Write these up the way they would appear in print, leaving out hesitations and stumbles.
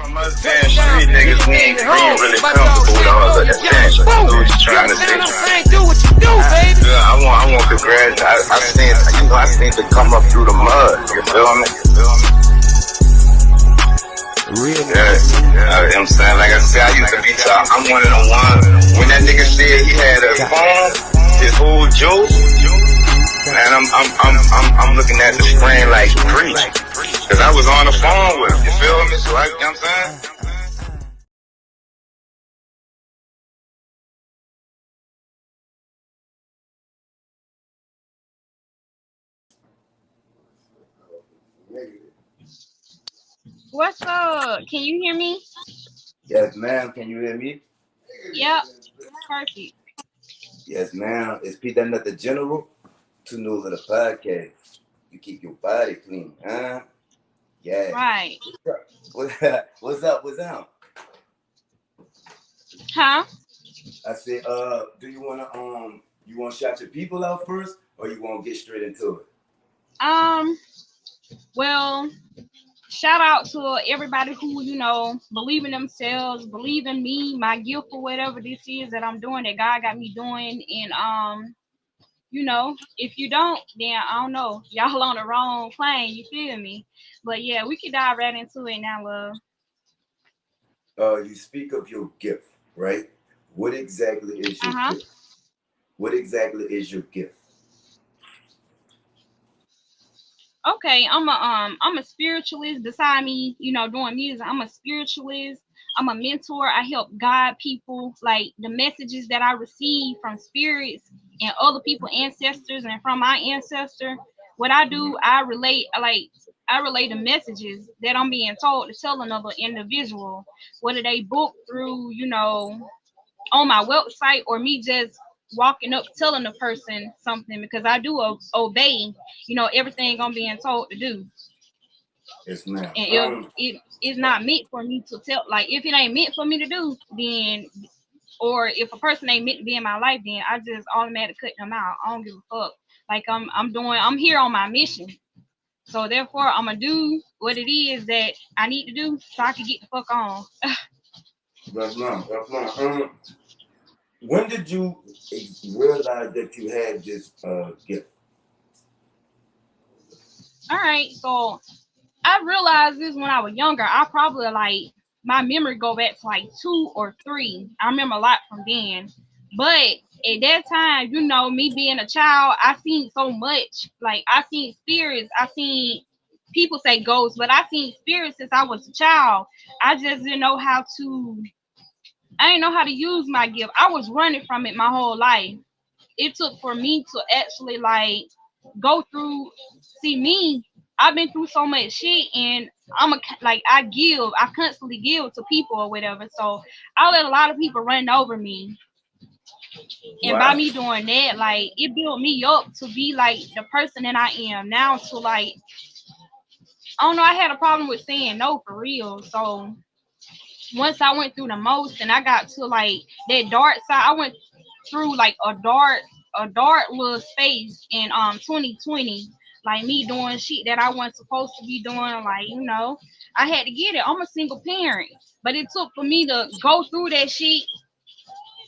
From us damn street niggas, we ain't really comfortable with all the attention. I know what you're trying to say. Do what you do, baby. Yeah, I want congratulations. I seen to come up through the mud. You feel me? Real. Yeah, you know what I'm saying? Like I said, I used to be top. I'm one of the ones. When that nigga said he had a phone, his whole joke, and I'm looking at the screen like preach. Cause I was on the phone with him, you feel me? So you know what I'm saying? What's up? Can you hear me? Yes, ma'am. Can you hear me? Yep. Perfect. Yes, ma'am. It's Pete That Another General. Too new to the podcast. You keep your body clean, huh? Yeah. Right. What's up? What's up? Huh? I said, do you wanna shout your people out first, or you wanna get straight into it? Well, shout out to everybody who, believe in themselves, believe in me, my gift or whatever this is that I'm doing, that God got me doing. And if you don't, then I don't know. Y'all on the wrong plane, you feel me? But yeah, we can dive right into it now, love. You speak of your gift, right? What exactly is your gift? What exactly is your gift? Okay, I'm a spiritualist. Beside me, doing music, I'm a spiritualist. I'm a mentor. I help guide people, like the messages that I receive from spirits and other people, ancestors, and from my ancestor. What I do, I relate the messages that I'm being told to tell another individual, whether they book through, on my website, or me just walking up telling the person something, because I do obey, everything I'm being told to do. Yes, ma'am. And if it's not meant for me to tell, like if it ain't meant for me to do, then, or if a person ain't meant to be in my life, then I just automatically cut them out. I don't give a fuck. Like I'm here on my mission. So therefore I'm gonna do what it is that I need to do so I can get the fuck on. That's ma'am. When did you realize that you had this gift? All right, so I realized this when I was younger. I probably, like, my memory go back to like 2 or 3. I remember a lot from then. But at that time, me being a child, I seen so much. Like, I seen spirits. I seen people say ghosts, but I seen spirits since I was a child. I just didn't know how to. I didn't know how to use my gift. I was running from it my whole life. It took for me to actually, like, go through. See, me, I've been through so much shit, and I constantly give to people or whatever. So I let a lot of people run over me. And by me doing that, like, it built me up to be like the person that I am now. To, like, I don't know, I had a problem with saying no, for real. So once I went through the most and I got to, like, that dark side, I went through like a dark little space in 2020, like me doing shit that I wasn't supposed to be doing. Like, I had to get it. I'm a single parent, but it took for me to go through that shit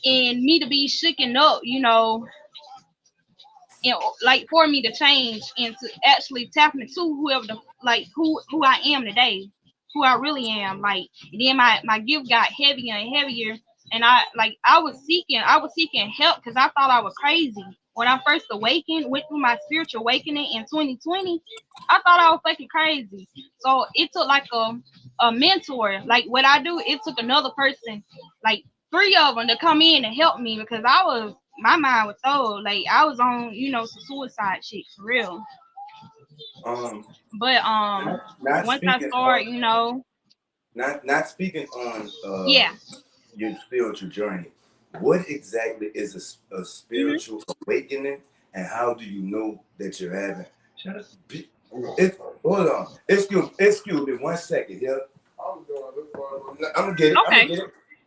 and me to be shooken up, and like for me to change and to actually tap into whoever who I am today, who I really am. Like, and then my gift got heavier and heavier, and I was seeking help because I thought I was crazy. When I first awakened, went through my spiritual awakening in 2020, I thought I was fucking crazy. So it took like a mentor. Like, what I do, it took another person, like 3 of them, to come in and help me, because my mind was so, like, I was on, some suicide shit, for real. But once I start, not speaking on your spiritual journey, what exactly is a spiritual awakening, and how do you know that you're having? Hold on, excuse me 1 second here. I'm gonna get it. Okay.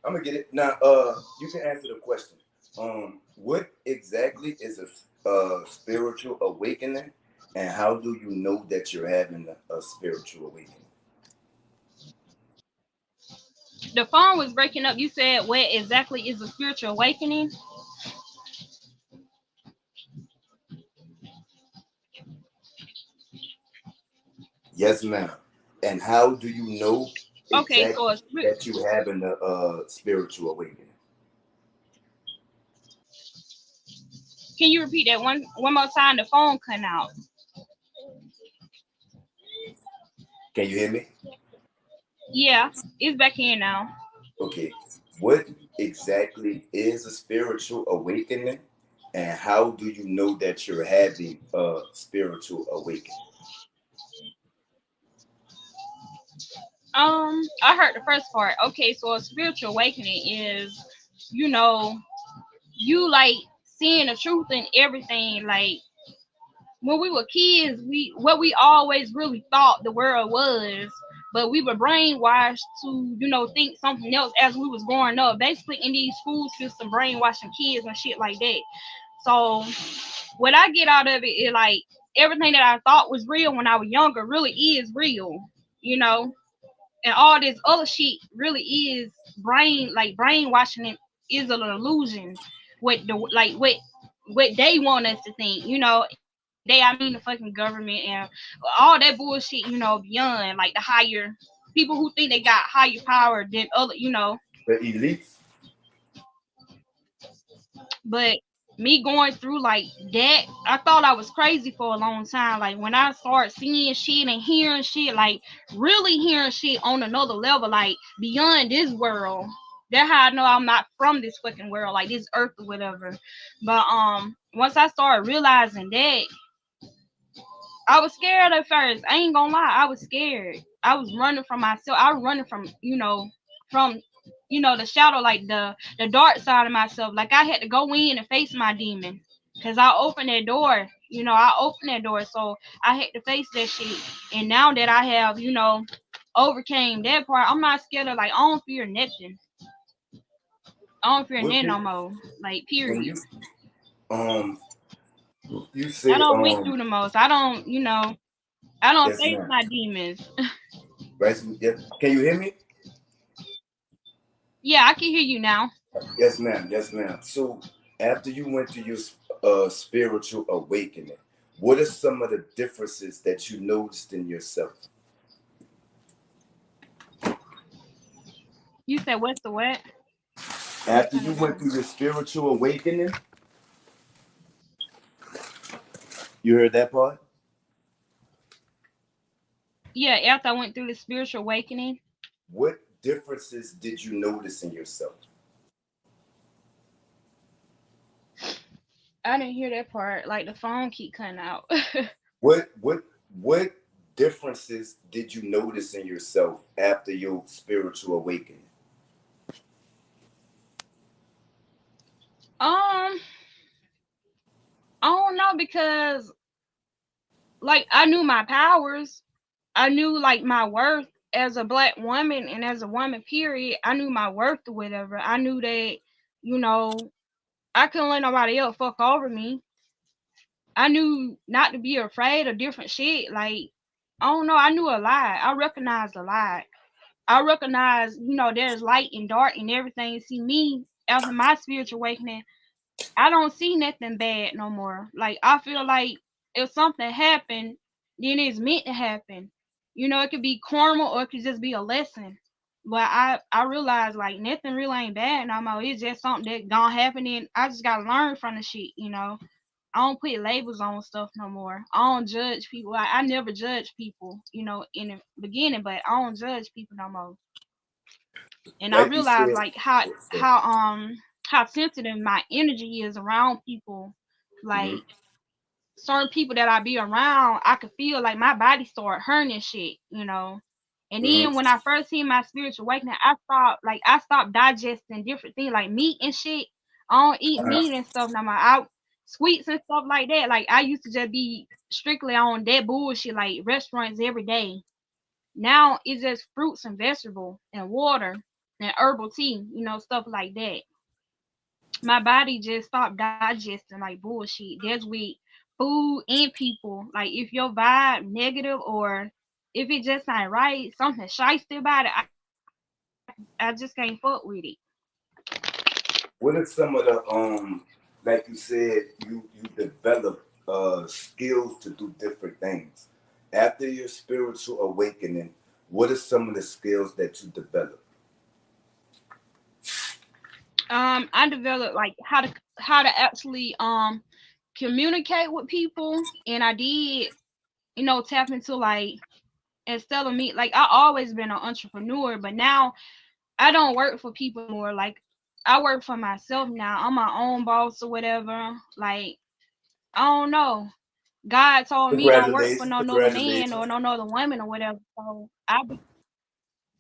I'm gonna get it now. You can answer the question. What exactly is a spiritual awakening, and how do you know that you're having a spiritual awakening? The phone was breaking up. You said what exactly is a spiritual awakening? Yes, ma'am. And how do you know Okay, so exactly that you having a spiritual awakening? can you repeat that one more time? The phone cut out. Can you hear me? Yeah, it's back in now. Okay. What exactly is a spiritual awakening, and how do you know that you're having a spiritual awakening? I heard the first part. Okay, so a spiritual awakening is, you know, you like seeing the truth in everything. Like when we were kids, we always really thought the world was, but we were brainwashed to, think something else as we was growing up. Basically in these school system brainwashing kids and shit like that. So what I get out of it is like everything that I thought was real when I was younger really is real, you know. And all this other shit really is brainwashing. It is an illusion. What they want us to think, they, I mean the fucking government and all that bullshit, beyond like the higher people who think they got higher power than other. The elites. But me going through like that, I thought I was crazy for a long time. Like when I started seeing shit and hearing shit, like really hearing shit on another level, like beyond this world. That's how I know I'm not from this fucking world, like this earth or whatever. But once I started realizing that, I was scared at first. I ain't gonna lie, I was scared. I was running from myself. I was running from the shadow, like the dark side of myself. Like I had to go in and face my demon, cause I opened that door. I opened that door, so I had to face that shit. And now that I have, overcame that part, I'm not scared of, like, I don't fear nothing. I don't fear What nothing did, no more. Like when period. um you I say don't went through the most. I don't, I don't yes, face ma'am. my demons. Right? Yeah. Can you hear me? Yeah, I can hear you now. Yes, ma'am. Yes, ma'am. So after you went through your spiritual awakening, what are some of the differences that you noticed in yourself? You said what's the what? Let me After turn you it went down. through your spiritual awakening, you heard that part? Yeah, after I went through the spiritual awakening. What differences did you notice in yourself? I didn't hear that part. Like the phone keep cutting out. What differences did you notice in yourself after your spiritual awakening? I don't know because like I knew my powers. I knew like my worth as a black woman and as a woman, period. I knew my worth or whatever. I knew that, you know, I couldn't let nobody else fuck over me. I knew not to be afraid of different shit. Like, I don't know, I knew a lot. I recognized a lot. I recognize, there's light and dark and everything. See me after my spiritual awakening, I don't see nothing bad no more. Like I feel like if something happened, then it's meant to happen. It could be karma or it could just be a lesson. But I realize like nothing really ain't bad no more. It's just something that gonna happen and I just gotta learn from the shit. I don't put labels on stuff no more. I don't judge people. I never judge people, in the beginning, but I don't judge people no more. And I Like you realize said, like how yes, sir. how um how sensitive my energy is around people. Mm-hmm. Like certain people that I be around, I could feel like my body start hurting and shit. And then Mm-hmm. when I first seen my spiritual awakening, I stopped digesting different things like meat and shit. I don't eat meat and stuff no more. Sweets and stuff like that. Like I used to just be strictly on that bullshit, like restaurants every day. Now it's just fruits and vegetables and water and herbal tea, stuff like that. My body just stopped digesting like bullshit. That's with food and people. Like if your vibe negative or if it just ain't right, something shiesty about it, I can just I just can't fuck with it. What are some of the like you said, you develop skills to do different things after your spiritual awakening? What are some of the skills that you develop? I developed like how to actually communicate with people, and I did, tap into like, instead of me, like I always been an entrepreneur, but now I don't work for people more. Like I work for myself now. I'm my own boss or whatever. Like I don't know. God told me don't work for Congratulations, no other man or congratulations, no other woman or whatever. So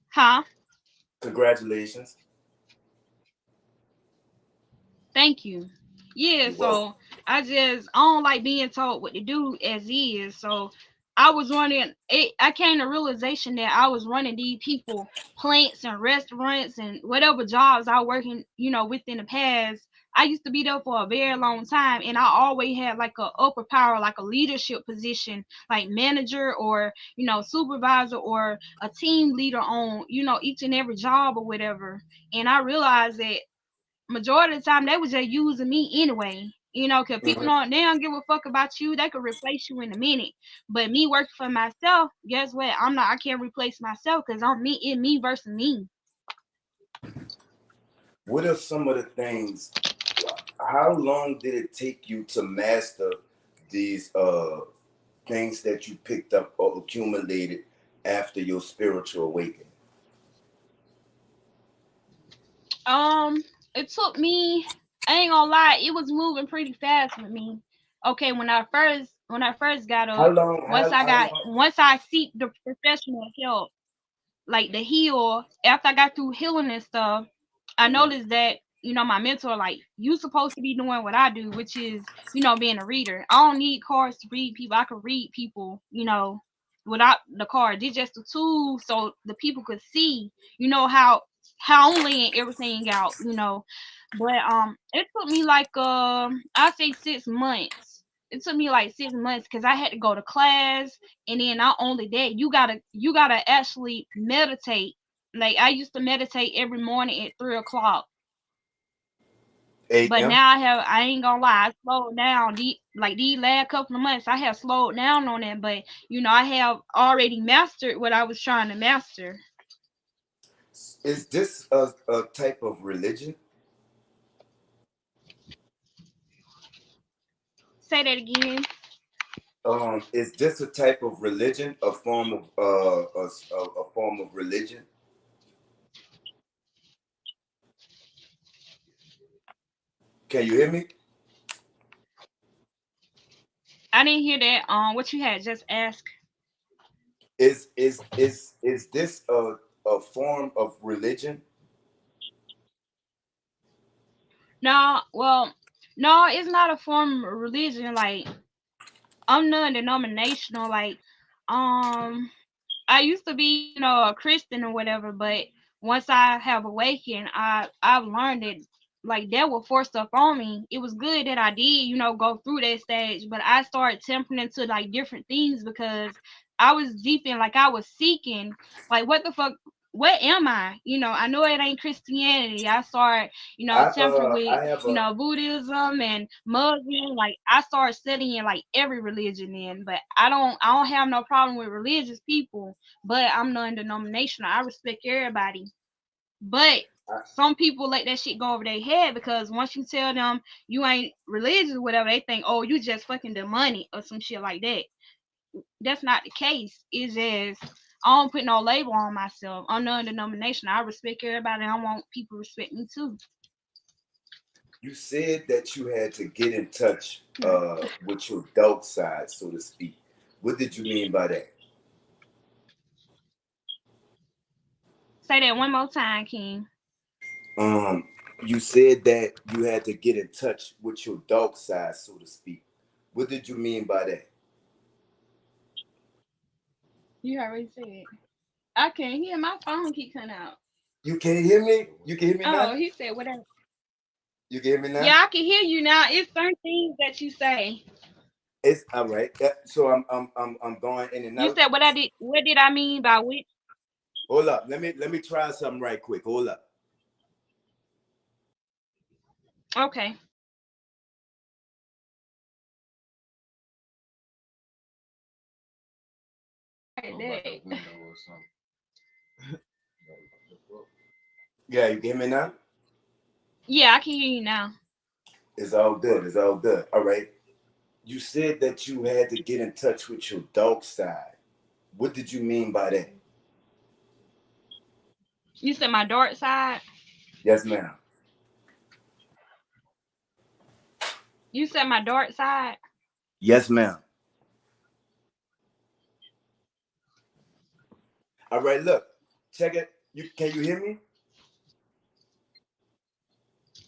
huh? congratulations. Thank you. Yeah, You're welcome. so I don't like being told what to do as is. So I was running it. I came to realization that I was running these people plants and restaurants and whatever jobs I working, within the past. I used to be there for a very long time, and I always had like a upper power, like a leadership position, like manager or supervisor or a team leader on each and every job or whatever. And I realized that majority of the time they was just using me anyway. Cause people Mhm. they don't give a fuck about you. They could replace you in a minute. But me working for myself, guess what? I can't replace myself because I'm me in me versus me. What are some of the things? How long did it take you to master these things that you picked up or accumulated after your spiritual awakening? Um, it took me, I ain't gonna lie, it was moving pretty fast with me. Okay, when I first got How up, long? How long? once I seek the professional help, like the heal, after I got through healing and stuff, I Mhm. noticed that, my mentor, like, you supposed to be doing what I do, which is, being a reader. I don't need cards to read people. I can read people, without the cards. It's just a tool so the people could see, how I'm laying everything out. But it took me like I say 6 months. It took me like 6 months because I had to go to class, and then not only that, you gotta actually meditate. Like I used to meditate every morning at 3 o'clock. But 8 a.m. now I ain't gonna lie, I slowed down. These last couple of months I have slowed down on it, but I have already mastered what I was trying to master. Is this a type of religion? Say that again. Is this a type of religion? A form of a form of religion? Can you hear me? I didn't hear that. What you had just asked. Is this a form of religion? No, well, no, it's not a form of religion. Like I'm non-denominational. Like, um, I used to be, a Christian or whatever, but once I have awakened, I've learned that like that will force stuff on me. It was good that I did, go through that stage, but I started tempering into like different things because I was deep in, like I was seeking, like what the fuck, what am I? I know it ain't Christianity. I started, tempering with, I have a Buddhism and Muslim. Like I started studying like every religion in, but I don't have no problem with religious people, but I'm non-denominational. I respect everybody. But I, some people let that shit go over their head because once you tell them you ain't religious or whatever, they think, oh, you just fucking demonic or some shit like that. That's not the case. It's just I don't put no label on myself. I'm non-denominational. I respect everybody. And I want people to respect me too. you said that you had to get in touch Hmm. with your dark side, so to speak. What did you mean by that? Say that one more time, King. Um, you said that you had to get in touch with your dark side, so to speak. What did you mean by that? You already said. I can't hear. My phone keep cutting out. You can't hear me? You can hear me now? Oh, he said whatever. You can hear me now? Yeah, I can hear you now. It's certain things that you say. It's all right. So I'm going in and You out. said what I did. What did I mean by which? Hold up. Let me try something right quick. Hold up. Okay. Yeah, you hear me now? Yeah, I can hear you now. It's all good. It's all good. All right. You said that you had to get in touch with your dark side. What did you mean by that? You said my dark side? Yes, ma'am. You said my dark side? Yes, ma'am. All right, look. Check it. Can you hear me?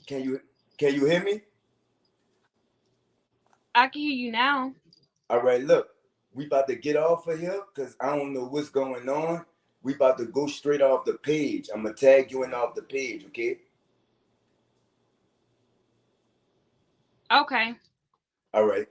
Can you hear me? I can hear you now. All right, look. We about to get off of here because I don't know what's going on. We about to go straight off the page. I'm gonna tag you in off the page, okay? Okay. All right.